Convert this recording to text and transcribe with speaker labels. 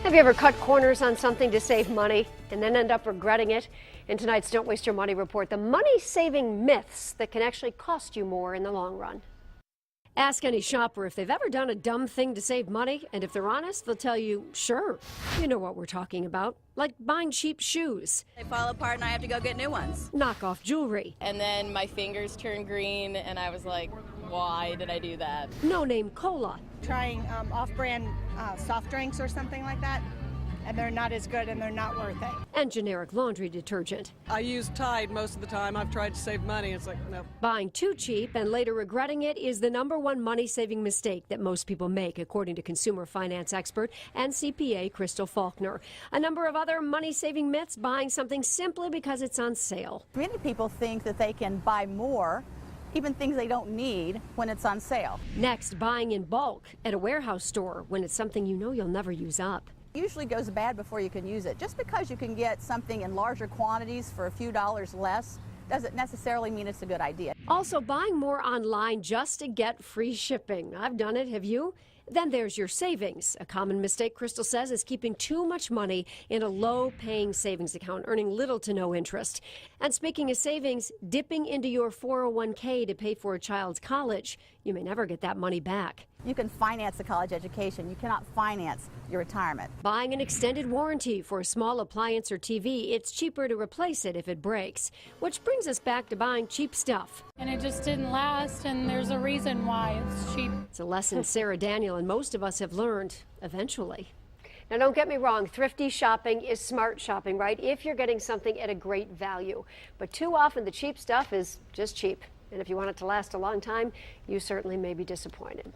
Speaker 1: Have you ever cut corners on something to save money and then end up regretting it? In tonight's Don't Waste Your Money report, the money-saving myths that can actually cost you more in the long run. Ask any shopper if they've ever done a dumb thing to save money, and if they're honest, they'll tell you, sure, you know what we're talking about, like buying cheap shoes.
Speaker 2: They fall apart and I have to go get new ones.
Speaker 1: Knockoff jewelry.
Speaker 3: And then my fingers turned green and I was like, why did I do that?
Speaker 1: No-name cola.
Speaker 4: Trying off-brand soft drinks or something like that, and they're not as good and they're not worth it.
Speaker 1: And generic laundry detergent.
Speaker 5: I use Tide most of the time. I've tried to save money. It's like, no.
Speaker 1: Buying too cheap and later regretting it is the #1 money-saving mistake that most people make, according to consumer finance expert and CPA Crystal Faulkner. A number of other money-saving myths: buying something simply because it's on sale.
Speaker 6: Many people think that they can buy more, even things they don't need, when it's on sale.
Speaker 1: Next, buying in bulk at a warehouse store when it's something you know you'll never use up.
Speaker 6: Usually goes bad before you can use it. Just because you can get something in larger quantities for a few dollars less doesn't necessarily mean it's a good idea.
Speaker 1: Also, buying more online just to get free shipping. I've done it, have you? Then there's your savings. A common mistake, Crystal says, is keeping too much money in a low-paying savings account, earning little to no interest. And speaking of savings, dipping into your 401k to pay for a child's college. You may never get that money back.
Speaker 6: You can finance a college education. You cannot finance your retirement.
Speaker 1: Buying an extended warranty for a small appliance or TV, it's cheaper to replace it if it breaks. Which brings us back to buying cheap stuff.
Speaker 7: And it just didn't last, and there's a reason why it's cheap.
Speaker 1: It's a lesson Sarah Daniel and most of us have learned eventually. Now, don't get me wrong, thrifty shopping is smart shopping, right? If you're getting something at a great value. But too often the cheap stuff is just cheap. And if you want it to last a long time, you certainly may be disappointed.